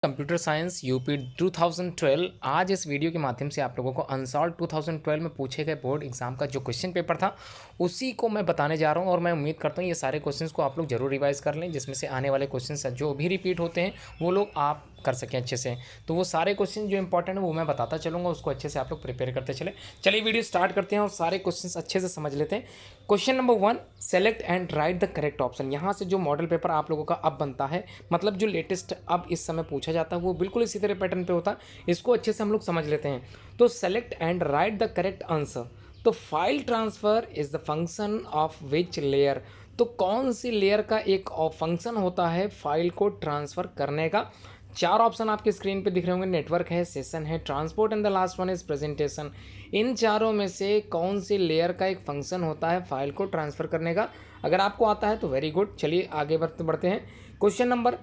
Computer science UP 2012 आज इस video के माध्यम से आप लोगों को अनसॉल्व 2012 में पूछे गए बोर्ड एग्जाम का जो क्वेश्चन पेपर था उसी को मैं बताने जा रहा हूं और मैं उम्मीद करता हूं ये सारे क्वेश्चंस को आप लोग जरूर रिवाइज कर लें, जिसमें से आने वाले क्वेश्चंस जो भी रिपीट होते हैं वो लोग आप कर सकें अच्छे से। तो वो सारे क्वेश्चन जो इंपॉर्टेंट है वो मैं बताता चलूँगा, उसको अच्छे से आप लोग प्रिपेयर करते चलिए वीडियो स्टार्ट करते हैं और सारे क्वेश्चन अच्छे से समझ लेते हैं। Question number 1, select and write the correct option. यहाँ से जो मॉडल पेपर आप लोगों का अब बनता है, मतलब जो लेटेस्ट अब इस समय पूछा जाता है वो बिल्कुल इसी तरह पैटर्न पे होता है। इसको अच्छे से हम लोग समझ लेते हैं। तो select and write the correct answer. तो file transfer is the function of which layer. तो कौन सी लेयर का एक फंक्शन होता है फाइल को ट्रांसफ़र करने का। चार ऑप्शन आपके स्क्रीन पे दिख रहे होंगे, नेटवर्क है, सेशन है, transport and the last one is presentation. इन चारों में से कौन सी लेयर का एक फंक्शन होता है फाइल को ट्रांसफ़र करने का। अगर आपको आता है तो वेरी गुड, चलिए आगे बढ़ते हैं। क्वेश्चन नंबर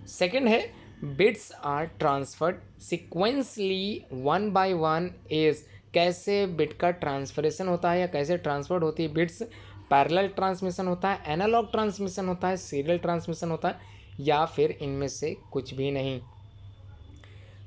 सेकंड है, bits are transferred sequentially one by one is. कैसे बिट का ट्रांसफरेशन होता है या कैसे ट्रांसफर्ड होती है बिट्स। पैरेलल ट्रांसमिशन होता है, एनालॉग ट्रांसमिशन होता है, सीरियल ट्रांसमिशन होता है, या फिर इनमें से कुछ भी नहीं।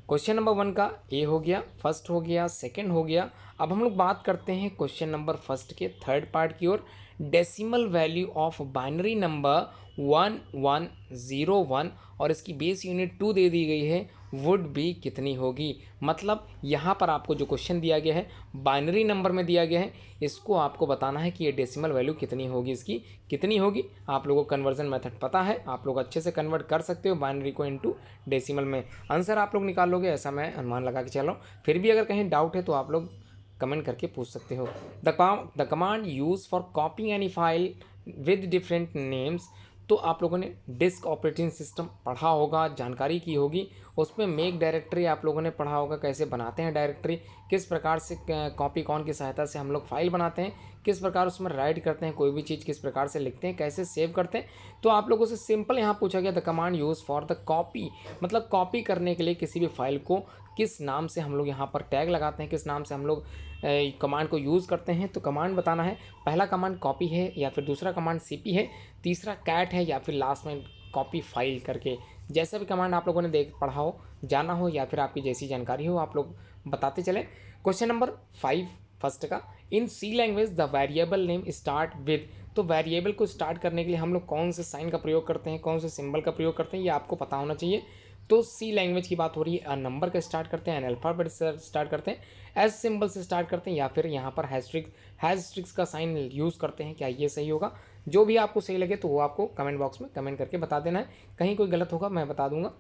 क्वेश्चन नंबर 1 का ए हो गया, फर्स्ट हो गया, सेकंड हो गया। अब हम लोग बात करते हैं क्वेश्चन नंबर फर्स्ट के थर्ड पार्ट की ओर। Decimal value of binary number 1101 और इसकी बेस यूनिट 2 दे दी गई है, वुड बी कितनी होगी। मतलब यहाँ पर आपको जो क्वेश्चन दिया गया है बाइनरी नंबर में दिया गया है, इसको आपको बताना है कि ये डेसिमल वैल्यू कितनी होगी, इसकी कितनी होगी। आप लोगों को कन्वर्जन मेथड पता है, आप लोग अच्छे से कन्वर्ट कर सकते हो बाइनरी को इनटू डेसिमल में। आंसर आप लोग निकाल लोगे ऐसा मैं अनुमान लगा के चल रहा हूँ। फिर भी अगर कहीं डाउट है तो आप लोग कमेंट करके पूछ सकते हो। The command use for कॉपिंग any file with different names. तो आप लोगों ने डिस्क ऑपरेटिंग सिस्टम पढ़ा होगा, जानकारी की होगी। उसमें मेक डायरेक्टरी आप लोगों ने पढ़ा होगा, कैसे बनाते हैं डायरेक्टरी, किस प्रकार से कॉपी कॉन की सहायता से हम लोग फाइल बनाते हैं, किस प्रकार उसमें राइट करते हैं, कोई भी चीज़ किस प्रकार से लिखते हैं, कैसे सेव करते हैं। तो आप लोगों से सिंपल यहाँ पूछा गया the command use for the copy, मतलब कॉपी करने के लिए किसी भी फाइल को किस नाम से हम लोग यहाँ पर टैग लगाते हैं, किस नाम से हम लोग कमांड को यूज़ करते हैं। तो कमांड बताना है, पहला कमांड कॉपी है या फिर दूसरा कमांड सीपी है, तीसरा कैट है या फिर लास्ट में कॉपी फाइल करके। जैसा भी कमांड आप लोगों ने पढ़ा हो, जाना हो या फिर आपकी जैसी जानकारी हो आप लोग बताते चले। क्वेश्चन नंबर 5 फर्स्ट का, in C language the variable name start with. तो वेरिएबल को स्टार्ट करने के लिए हम लोग कौन से साइन का प्रयोग करते हैं, कौन से सिंबल का प्रयोग करते हैं, ये आपको पता होना चाहिए। तो सी लैंग्वेज की बात हो रही है, नंबर का स्टार्ट करते हैं, अल्फ़ाबेट से स्टार्ट करते हैं, एस सिंबल से स्टार्ट करते हैं, या फिर यहाँ पर हैशट्रिक्स का साइन यूज़ करते हैं। क्या ये सही होगा? जो भी आपको सही लगे तो वो आपको कमेंट बॉक्स में कमेंट करके बता देना है। कहीं कोई गलत होगा मैं बता दूंगा।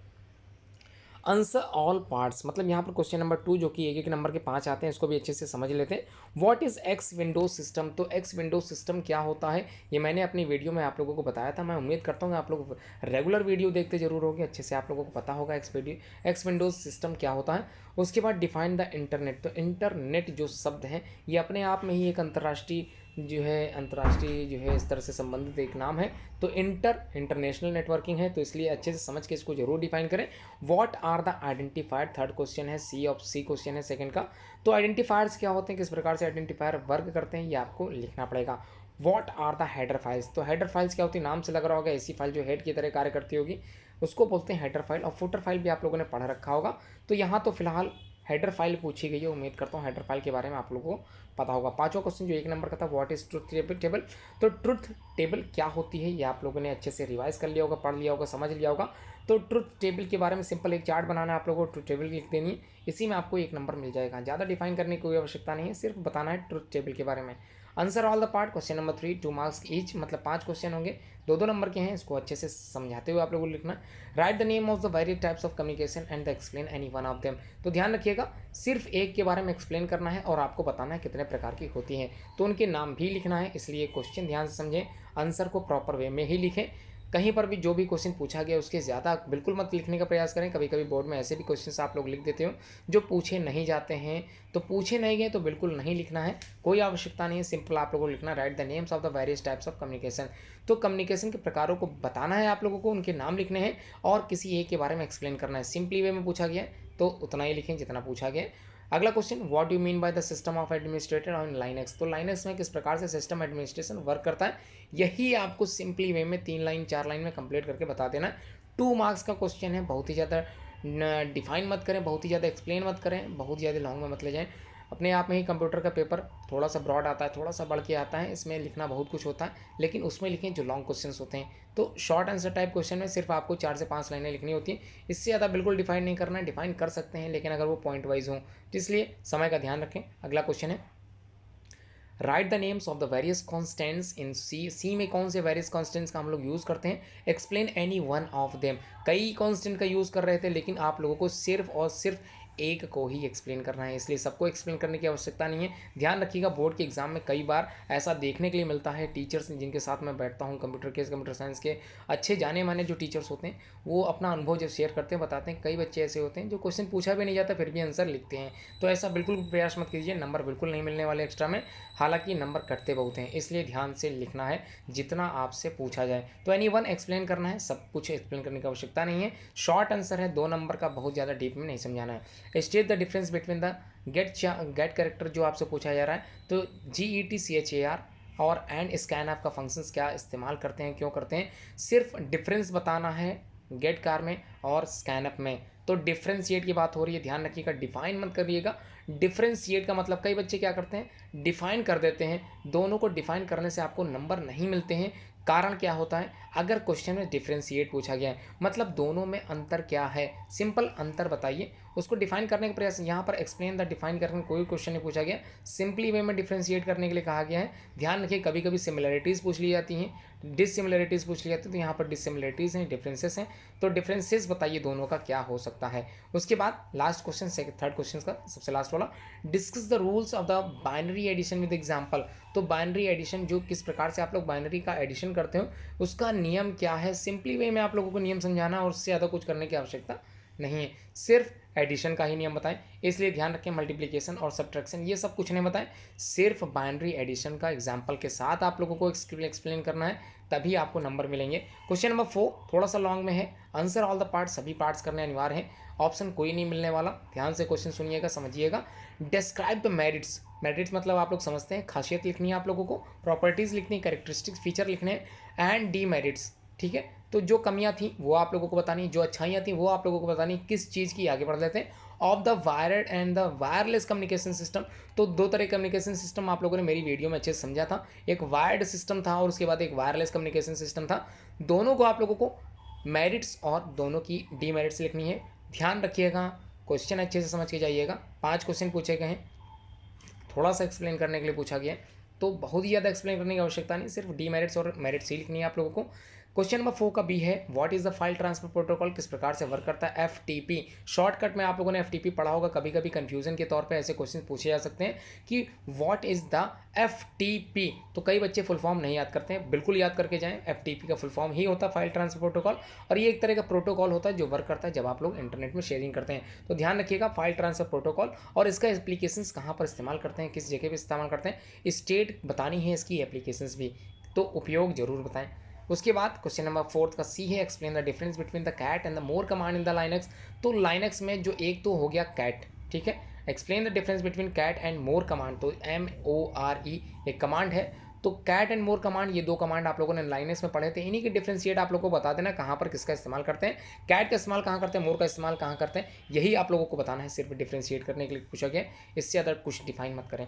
आंसर ऑल पार्ट्स, मतलब यहाँ पर क्वेश्चन नंबर 2 जो कि एक नंबर के 5 आते हैं, इसको भी अच्छे से समझ लेते हैं। What is x Windows system. तो एक्स विंडोज सिस्टम क्या होता है ये मैंने अपनी वीडियो में आप लोगों को बताया था। मैं उम्मीद करता हूँ आप लोग रेगुलर वीडियो देखते जरूर होंगे, अच्छे से आप लोगों को पता होगा एक्स विंडोज सिस्टम क्या होता है। उसके बाद डिफाइन द इंटरनेट। तो इंटरनेट जो शब्द है ये अपने आप में ही एक अंतर्राष्ट्रीय जो है इस तरह से संबंधित एक नाम है। तो इंटरनेशनल नेटवर्किंग है, तो इसलिए अच्छे से समझ के इसको जरूर डिफाइन करें। What are the identifier, third question है, सी क्वेश्चन है सेकंड का। तो आइडेंटिफायर्स क्या होते हैं, किस प्रकार से आइडेंटिफायर वर्क करते हैं, ये आपको लिखना पड़ेगा। What are the header files. तो हेडर फाइल्स क्या होती है, नाम से लग रहा होगा, ऐसी फाइल जो हेड की तरह कार्य करती होगी उसको बोलते हैं हेडर फाइल। और फुटर फाइल भी आप लोगों ने पढ़ रखा होगा। तो यहाँ तो फिलहाल हेडर फाइल पूछी गई है, उम्मीद करता हूँ हेडर फाइल के बारे में आप लोगों को पता होगा। पांचवा क्वेश्चन जो एक नंबर का था, व्हाट इज ट्रुथ टेबल। तो ट्रुथ टेबल क्या होती है ये आप लोगों ने अच्छे से रिवाइज कर लिया होगा, पढ़ लिया होगा, समझ लिया होगा। तो ट्रुथ टेबल के बारे में सिंपल एक चार्ट बनाना है आप लोगों को, ट्रुथ टेबल लिख देनी है, इसी में आपको एक नंबर मिल जाएगा। ज़्यादा डिफाइन करने की कोई आवश्यकता नहीं है, सिर्फ बताना है ट्रुथ टेबल के बारे में। Answer all the part question number 3, 2 marks each, मतलब 5 क्वेश्चन होंगे, 2 नंबर के हैं। इसको अच्छे से समझाते हुए आप लोगों को लिखना। Right the name of the various types of communication and the explain any one of them. तो ध्यान रखिएगा, सिर्फ एक के बारे में एक्सप्लेन करना है और आपको बताना है कितने प्रकार की होती हैं, तो उनके नाम भी लिखना है। इसलिए क्वेश्चन ध्यान से समझें, आंसर को प्रॉपर वे में ही लिखें। कहीं पर भी जो भी क्वेश्चन पूछा गया उसके ज़्यादा बिल्कुल मत लिखने का प्रयास करें। कभी कभी बोर्ड में ऐसे भी क्वेश्चन आप लोग लिख देते हो जो पूछे नहीं जाते हैं, तो पूछे नहीं गए तो बिल्कुल नहीं लिखना है, कोई आवश्यकता नहीं है। सिंपल आप लोगों को लिखना, right the names of the various types of communication. तो कम्युनिकेशन के प्रकारों को बताना है आप लोगों को, उनके नाम लिखने हैं और किसी एक के बारे में एक्सप्लेन करना है। सिंपली वे में पूछा गया है तो उतना ही लिखें जितना पूछा गया है। अगला question, what you mean by the system of administrator on Linux. तो लाइनक्स में किस प्रकार से सिस्टम एडमिनिस्ट्रेशन वर्क करता है, यही आपको सिंपली वे में 3 लाइन 4 लाइन में कंप्लीट करके बता देना है। 2 मार्क्स का क्वेश्चन है, बहुत ही ज़्यादा डिफाइन मत करें, बहुत ही ज़्यादा एक्सप्लेन मत करें, बहुत ज़्यादा लॉन्ग में मत ले जाएं। अपने आप में ही कंप्यूटर का पेपर थोड़ा सा ब्रॉड आता है, थोड़ा सा बढ़ के आता है, इसमें लिखना बहुत कुछ होता है, लेकिन उसमें लिखें जो लॉन्ग क्वेश्चंस होते हैं। तो शॉर्ट आंसर टाइप क्वेश्चन में सिर्फ आपको 4 से 5 लाइनें लिखनी होती हैं, इससे ज़्यादा बिल्कुल डिफाइन नहीं करना है। डिफाइन कर सकते हैं लेकिन अगर वो पॉइंट वाइज हो, तो इसलिए समय का ध्यान रखें। अगला क्वेश्चन है, write the names of the various constants in C. C में कौन से वेरियस कॉन्स्टेंट्स का हम लोग यूज़ करते हैं? Explain any one of them. कई कॉन्स्टेंट का यूज़ कर रहे थे लेकिन आप लोगों को सिर्फ और सिर्फ एक को ही एक्सप्लेन करना है, इसलिए सबको एक्सप्लेन करने की आवश्यकता नहीं है। ध्यान रखिएगा, बोर्ड के एग्जाम में कई बार ऐसा देखने के लिए मिलता है, टीचर्स जिनके साथ मैं बैठता हूँ, कंप्यूटर साइंस के अच्छे जाने माने जो टीचर्स होते हैं, वो अपना अनुभव जब शेयर करते हैं बताते हैं, कई बच्चे ऐसे होते हैं जो क्वेश्चन पूछा भी नहीं जाता फिर भी आंसर लिखते हैं। तो ऐसा बिल्कुल प्रयास मत कीजिए, नंबर बिल्कुल नहीं मिलने वाले एक्स्ट्रा में, हालांकि नंबर कटते बहुत हैं, इसलिए ध्यान से लिखना है जितना आपसे पूछा जाए। तो एनी वन एक्सप्लेन करना है, सब कुछ एक्सप्लेन करने की आवश्यकता नहीं है। शॉर्ट आंसर है, 2 नंबर का, बहुत ज़्यादा डीप में नहीं समझाना है। State the difference between the get character जो आपसे पूछा जा रहा है, तो GETCHAR और एंड स्कैन ऑफ का फंक्शंस क्या इस्तेमाल करते हैं, क्यों करते हैं, सिर्फ डिफरेंस बताना है गेट कार में और स्कैनअप में। तो डिफ्रेंशिएट की बात हो रही है, ध्यान रखिएगा, डिफाइन मत करिएगा। डिफ्रेंशिएट का मतलब कई बच्चे क्या करते हैं, डिफाइन कर देते हैं। दोनों को डिफाइन करने से आपको नंबर नहीं मिलते हैं। कारण क्या होता है, अगर क्वेश्चन में डिफ्रेंशिएट पूछा गया है मतलब दोनों में अंतर क्या है, सिंपल अंतर बताइए, उसको डिफाइन करने का प्रयास। यहाँ पर एक्सप्लेन द डिफाइन करने कोई क्वेश्चन नहीं पूछा गया, सिंपली वे में डिफ्रेंशिएट करने के लिए कहा गया है। ध्यान रखिए, कभी कभी सिमिलरिटीज़ पूछ ली जाती हैं, डिससिमिलरिटीज़ पूछ ली जाती है, तो यहाँ पर डिससिमिलरिटीज़ हैं, डिफरेंसेस हैं, तो डिफरेंसेस बताइए दोनों का क्या हो सकता है। उसके बाद लास्ट क्वेश्चन, थर्ड क्वेश्चन का सबसे लास्ट वाला, discuss the rules of the binary addition with example. तो बाइनरी एडिशन, जो किस प्रकार से आप लोग बाइनरी का एडिशन करते हो, उसका नियम क्या है, सिंपली वे में आप लोगों को नियम समझाना और उससे ज़्यादा कुछ करने की आवश्यकता नहीं है, सिर्फ एडिशन का ही नियम बताएं। इसलिए ध्यान रखें, मल्टीप्लिकेशन और सब्ट्रैक्शन ये सब कुछ नहीं बताएं, सिर्फ बाइनरी एडिशन का एग्जाम्पल के साथ आप लोगों को एक्सप्लेन करना है, तभी आपको नंबर मिलेंगे। क्वेश्चन नंबर 4 थोड़ा सा लॉन्ग में है, आंसर ऑल द पार्ट्स, सभी पार्ट्स करने अनिवार्य हैं, ऑप्शन कोई नहीं मिलने वाला। ध्यान से क्वेश्चन सुनिएगा, समझिएगा। Describe the merits. मेरिट्स मतलब आप लोग समझते हैं, खासियत लिखनी है आप लोगों को, प्रॉपर्टीज़ लिखनी है, कैरेक्टरिस्टिक्स फीचर लिखने हैं, एंड डीमेरिट्स। ठीक है, तो जो कमियां थी वो आप लोगों को बतानी, जो अच्छाइयाँ थी वो आप लोगों को बतानी, किस चीज़ की, आगे बढ़ लेते हैं। Of the wired and the wireless communication system. तो 2 तरह कम्युनिकेशन सिस्टम आप लोगों ने मेरी वीडियो में अच्छे से समझा था, एक वायर्ड सिस्टम था और उसके बाद एक वायरलेस कम्युनिकेशन सिस्टम था। दोनों को आप लोगों को मेरिट्स और दोनों की डीमेरिट्स लिखनी है। ध्यान रखिएगा, क्वेश्चन अच्छे से समझ के जाइएगा। 5 क्वेश्चन पूछे गए हैं, थोड़ा सा एक्सप्लेन करने के लिए पूछा गया है, तो बहुत ही ज़्यादा एक्सप्लेन करने की आवश्यकता नहीं, सिर्फ डीमेरिट्स और मेरिट्स ही लिखनी है आप लोगों को। क्वेश्चन नंबर 4 का बी है, what is the file transfer protocol, किस प्रकार से वर्क करता है। FTP, शॉर्टकट में आप लोगों ने FTP पढ़ा होगा, कभी कभी कंफ्यूजन के तौर पे ऐसे क्वेश्चन पूछे जा सकते हैं कि व्हाट इज़ द FTP। तो कई बच्चे फुल फॉर्म नहीं याद करते हैं, बिल्कुल याद करके जाएं। FTP का फुल फॉर्म ही होता है फाइल ट्रांसफर प्रोटोकॉल, और ये एक तरह का प्रोटोकॉल होता है जो वर्क करता है जब आप लोग इंटरनेट में शेयरिंग करते हैं। तो ध्यान रखिएगा, फाइल ट्रांसफर प्रोटोकॉल, और इसका एप्लीकेशंस कहाँ पर इस्तेमाल करते हैं, किस जगह पर इस्तेमाल करते हैं, स्टेट बतानी है इसकी, एप्लीकेशंस भी, तो उपयोग जरूर बताएं। उसके बाद क्वेश्चन नंबर 4 का सी है, explain the difference between the cat and the more command in the Linux. तो लाइनक्स में जो एक तो हो गया कैट, ठीक है, explain the difference between cat and more command. तो MORE एक कमांड है, तो कैट एंड मोर कमांड, ये 2 कमांड आप लोगों ने लाइनक्स में पढ़े थे, इन्हीं के डिफरेंशिएट आप लोगों को बता देना कहाँ पर किसका इस्तेमाल करते हैं, कैट का इस्तेमाल कहाँ करते हैं, मोर का इस्तेमाल कहाँ करते हैं, यही आप लोगों को बताना है, सिर्फ डिफरेंशिएट करने के लिए पूछा गया, इससे ज़्यादा कुछ डिफाइन मत करें।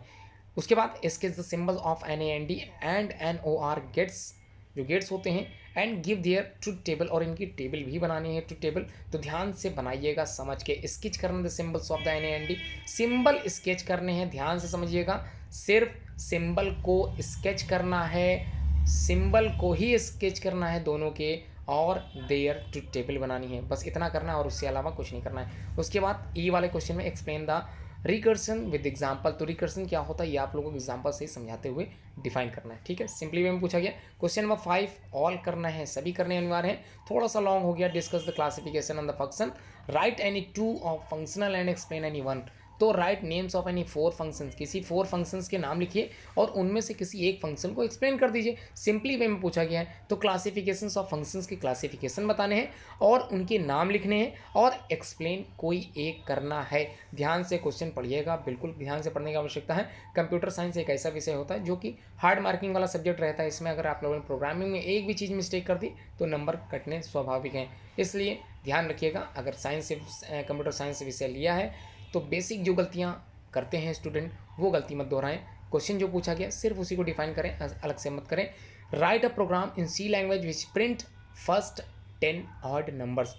उसके बाद sketch the symbol of NAND and NOR gates, जो गेट्स होते हैं, and give their truth table, और इनकी टेबल भी बनानी है, ट्रुथ टेबल। तो ध्यान से बनाइएगा, समझ के स्केच करना the symbols of the NAND, symbol sketch करने हैं, ध्यान से समझिएगा, सिर्फ सिंबल को स्केच करना है, सिंबल को ही स्केच करना है दोनों के, और देयर ट्रुथ टेबल बनानी है, बस इतना करना है और उसके अलावा कुछ नहीं करना है। उसके बाद ई वाले क्वेश्चन में explain the recursion with example. तो रिकर्सन क्या होता है ये आप लोगों को एग्जाम्पल से ही समझाते हुए डिफाइन करना है, ठीक है, सिंपली वे में पूछा गया। क्वेश्चन नंबर 5 ऑल करना है, सभी करने अनिवार्य है, थोड़ा सा लॉन्ग हो गया। Discuss the classification on the function, right any 2 of functional and explain any 1। तो right names of any 4 functions, किसी 4 फंक्शंस के नाम लिखिए और उनमें से किसी एक फंक्शन को एक्सप्लेन कर दीजिए। सिंपली वे में पूछा गया है, तो क्लासिफिकेशंस ऑफ फंक्शंस के क्लासिफिकेशन बताने हैं और उनके नाम लिखने हैं और एक्सप्लेन कोई एक करना है। ध्यान से क्वेश्चन पढ़िएगा, बिल्कुल ध्यान से पढ़ने की आवश्यकता है। कंप्यूटर साइंस एक ऐसा विषय होता है जो कि हार्ड मार्किंग वाला सब्जेक्ट रहता है। इसमें अगर आप लोगों ने प्रोग्रामिंग में एक भी चीज़ मिस्टेक कर दी तो नंबर कटने स्वाभाविक हैं, इसलिए ध्यान रखिएगा। अगर साइंस से कंप्यूटर साइंस विषय लिया है तो बेसिक जो गलतियाँ करते हैं स्टूडेंट वो गलती मत दोहराएं। क्वेश्चन जो पूछा गया सिर्फ उसी को डिफाइन करें, अलग से मत करें। Write a program in C language which print first 10 odd numbers.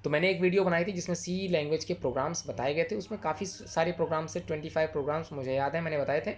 तो मैंने एक वीडियो बनाई थी जिसमें सी लैंग्वेज के प्रोग्राम्स बताए गए थे। उसमें काफ़ी सारे प्रोग्राम्स थे, 25 प्रोग्राम्स मुझे याद है मैंने बताए थे।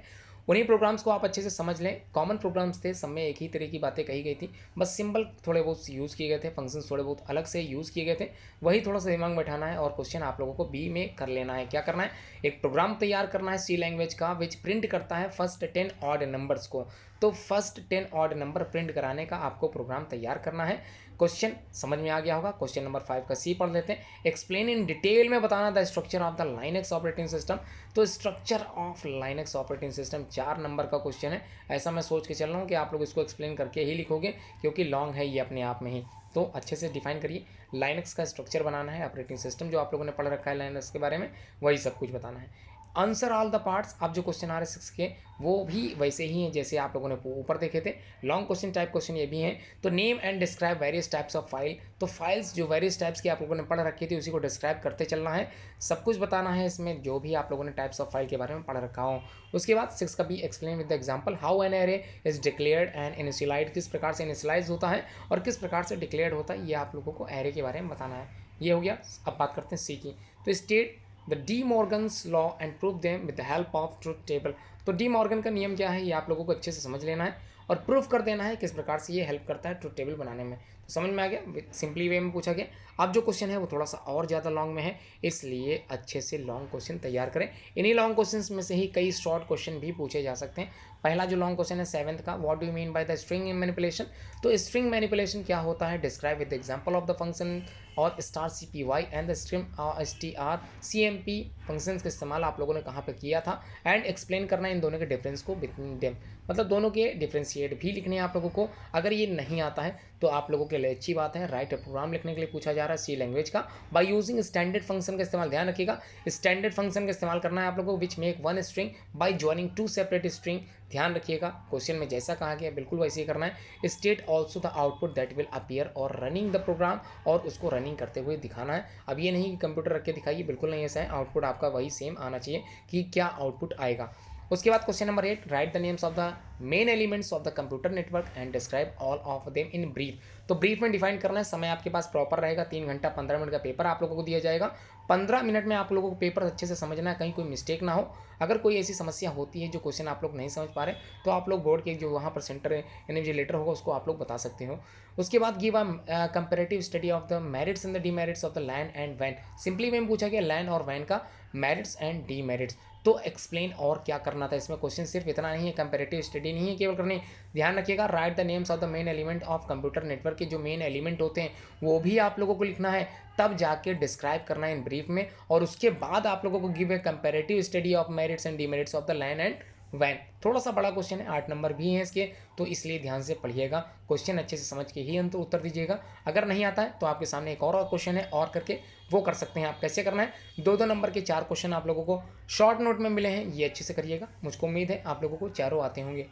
उन्हीं प्रोग्राम्स को आप अच्छे से समझ लें। कॉमन प्रोग्राम्स थे, सब में एक ही तरह की बातें कही गई थी, बस सिंबल थोड़े बहुत यूज़ किए गए थे, फंक्शंस थोड़े बहुत अलग से यूज़ किए गए थे। वही थोड़ा सा दिमाग में बैठाना है और क्वेश्चन आप लोगों को बी में कर लेना है। क्या करना है, एक प्रोग्राम तैयार करना है सी लैंग्वेज का विच प्रिंट करता है फर्स्ट 10 ऑड नंबर्स को। तो फर्स्ट 10 ऑड नंबर प्रिंट कराने का आपको प्रोग्राम तैयार करना है। क्वेश्चन समझ में आ गया होगा। क्वेश्चन नंबर 5 का सी पढ़ लेते हैं। एक्सप्लेन इन डिटेल में बताना the structure of the Linux operating system. तो structure of Linux operating system 4 number का क्वेश्चन है। ऐसा मैं सोच के चल रहा हूँ कि आप लोग इसको एक्सप्लेन करके ही लिखोगे, क्योंकि लॉन्ग है ये अपने आप में ही। तो अच्छे से डिफाइन करिए। लाइनक्स का स्ट्रक्चर बनाना है, ऑपरेटिंग सिस्टम जो आप लोगों ने पढ़ रखा है लाइनक्स के बारे में, वही सब कुछ बताना है। Answer all the parts. अब जो क्वेश्चन आ रहे 6 के वो भी वैसे ही हैं जैसे आप लोगों ने ऊपर देखे थे। लॉन्ग क्वेश्चन टाइप क्वेश्चन ये भी हैं। तो name and describe various types of file. तो फाइल्स जो वेरियस टाइप्स की आप लोगों ने पढ़ रखी थी उसी को डिस्क्राइब करते चलना है। सब कुछ बताना है इसमें जो भी आप लोगों ने टाइप्स ऑफ फाइल के बारे में पढ़ रखा हो। उसके बाद 6 का भी explain with the example how an array is declared and initialised. किस प्रकार से इनिशियलाइज होता है और किस प्रकार से डिक्लेयर्ड होता है, ये आप लोगों को एरे के बारे में बताना है। ये हो गया। अब बात करते हैं सी की। तो state the D Morgan's law and prove them with the help of truth table. तो डी मॉर्गन का नियम क्या है ये आप लोगों को अच्छे से समझ लेना है और प्रूफ कर देना है किस प्रकार से ये हेल्प करता है ट्रुथ टेबल बनाने में। तो समझ में आ गया, सिंपली वे में पूछा गया। अब जो क्वेश्चन है वो थोड़ा सा और ज़्यादा लॉन्ग में है, इसलिए अच्छे से लॉन्ग क्वेश्चन तैयार करें। इन्हीं लॉन्ग क्वेश्चन में से ही कई शॉर्ट क्वेश्चन भी पूछे जा सकते हैं। पहला जो लॉन्ग क्वेश्चन है 7th का, what do you mean by the string manipulation. तो स्ट्रिंग मैनिपुलेशन क्या होता है, describe with example of the function और star CPY and the string STR CMP functions का इस्तेमाल आप लोगों ने कहाँ पे किया था एंड एक्सप्लेन करना है इन दोनों के डिफरेंस को बिटवीन देम। मतलब दोनों के डिफ्रेंशिएट भी लिखने हैं आप लोगों को। अगर ये नहीं आता है तो आप लोगों के लिए अच्छी बात है, राइट प्रोग्राम लिखने के लिए पूछा जा रहा है सी लैंग्वेज का बाय यूजिंग स्टैंडर्ड फंक्शन का इस्तेमाल। ध्यान रखिएगा, स्टैंडर्ड फंक्शन का इस्तेमाल करना है आप लोगों को which make one string by joining 2 separate string. ध्यान रखिएगा, क्वेश्चन में जैसा कहा गया बिल्कुल वैसे ही करना है। State also the output that will appear और रनिंग द प्रोग्राम, और उसको रनिंग करते हुए दिखाना है। अब ये नहीं कि कंप्यूटर रख के दिखाइए, बिल्कुल नहीं ऐसा है। आउटपुट आपका वही सेम आना चाहिए कि क्या आउटपुट आएगा। उसके बाद question number 8, right the names of the main elements of the computer network and describe all of them in brief. तो ब्रीफ में डिफाइन करना है। समय आपके पास प्रॉपर रहेगा, 3 घंटा 15 मिनट का पेपर आप लोगों को दिया जाएगा। 15 मिनट में आप लोगों को पेपर अच्छे से समझना है, कहीं कोई मिस्टेक ना हो। अगर कोई ऐसी समस्या होती है जो क्वेश्चन आप लोग नहीं समझ पा रहे तो आप लोग बोर्ड के जो वहाँ पर सेंटर इन्विजिलेटर होगा उसको आप लोग बता सकते हो। उसके बाद give a comparative study of the merits and the demerits of the LAN and वैन। सिंपली में पूछा गया लैन और वैन का मेरिट्स एंड डीमेरिट्स। तो एक्सप्लेन और क्या करना था इसमें, क्वेश्चन सिर्फ इतना नहीं है, कंपेरेटिव स्टडी नहीं है केवल करनी। ध्यान रखिएगा, right the names of the main element of computer network के जो मेन एलिमेंट होते हैं वो भी आप लोगों को लिखना है, तब जाके डिस्क्राइब करना है इन ब्रीफ में। और उसके बाद आप लोगों को give a comparative study of merits and demerits of the LAN and वैन। थोड़ा सा बड़ा क्वेश्चन है, 8 नंबर भी हैं इसके, तो इसलिए ध्यान से पढ़िएगा, क्वेश्चन अच्छे से समझ के ही उत्तर दीजिएगा। अगर नहीं आता है तो आपके सामने एक और क्वेश्चन है और करके वो कर सकते हैं आप। कैसे करना है, 2-2 नंबर के 4 क्वेश्चन आप लोगों को शॉर्ट नोट में मिले हैं, ये अच्छे से करिएगा। मुझको उम्मीद है आप लोगों को चारों आते होंगे।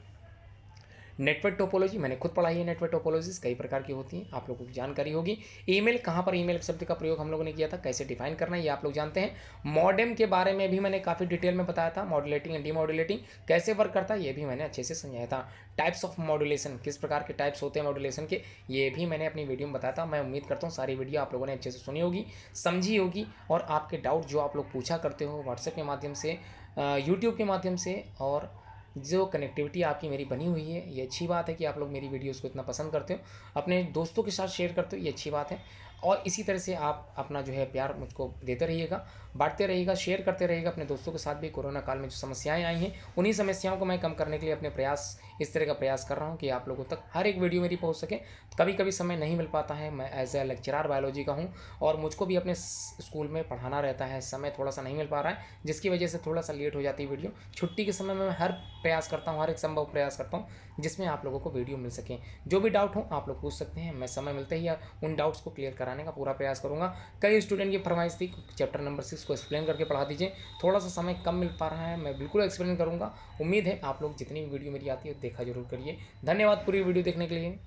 नेटवर्क टोपोलॉजी मैंने खुद पढ़ाई है, नेटवर्क टोपोलॉजीज कई प्रकार की होती हैं, आप लोगों को जानकारी होगी। ईमेल, कहाँ पर ईमेल शब्द का प्रयोग हम लोगों ने किया था, कैसे डिफाइन करना है ये आप लोग जानते हैं। मॉडेम के बारे में भी मैंने काफ़ी डिटेल में बताया था, मॉड्यूलेटिंग एंड डीमॉड्यूलेटिंग कैसे वर्क करता है ये भी मैंने अच्छे से समझाया था। टाइप्स ऑफ मॉड्यूलेशन, किस प्रकार के टाइप्स होते हैं मॉड्यूलेशन के, ये भी मैंने अपनी वीडियो में बताया था। मैं उम्मीद करता हूँ सारी वीडियो आप लोगों ने अच्छे से सुनी होगी, समझी होगी, और आपके डाउट जो आप लोग पूछा करते हो व्हाट्सएप के माध्यम से, यूट्यूब के माध्यम से, और जो कनेक्टिविटी आपकी मेरी बनी हुई है, ये अच्छी बात है कि आप लोग मेरी वीडियोस को इतना पसंद करते हो, अपने दोस्तों के साथ शेयर करते हो, ये अच्छी बात है। और इसी तरह से आप अपना जो है प्यार मुझको देते रहिएगा, बाँटते रहिएगा, शेयर करते रहिएगा अपने दोस्तों के साथ भी। कोरोना काल में जो समस्याएँ आई हैं, उन्हीं समस्याओं को मैं कम करने के लिए अपने प्रयास इस तरह का प्रयास कर रहा हूँ कि आप लोगों तक हर एक वीडियो मेरी पहुँच सके। कभी-कभी समय नहीं मिल पाता है, मैं एज़ अ लेक्चरर बायोलॉजी का हूँ और मुझको भी अपने स्कूल में पढ़ाना रहता है, समय थोड़ा-सा नहीं मिल पा रहा है, जिसकी वजह से थोड़ा-सा लेट हो जाती है वीडियो। छुट्टी के समय में मैं हर प्रयास करता हूँ, हर एक संभव प्रयास करता हूँ, जिसमें आप लोगों को वीडियो मिल सके। जो भी डाउट हो आप लोग पूछ सकते हैं, मैं समय मिलते ही उन डाउट्स को क्लियर कराने का पूरा प्रयास करूँगा। कई स्टूडेंट की फरमाइश थी चैप्टर नंबर 6 को एक्सप्लेन करके पढ़ा दीजिए, थोड़ा-सा समय कम मिल पा रहा है, मैं बिल्कुल एक्सप्लेन करूँगा। उम्मीद है आप लोग जितनी भी वीडियो मेरी आती है देखा ज़रूर करिए। धन्यवाद पूरी वीडियो देखने के लिए।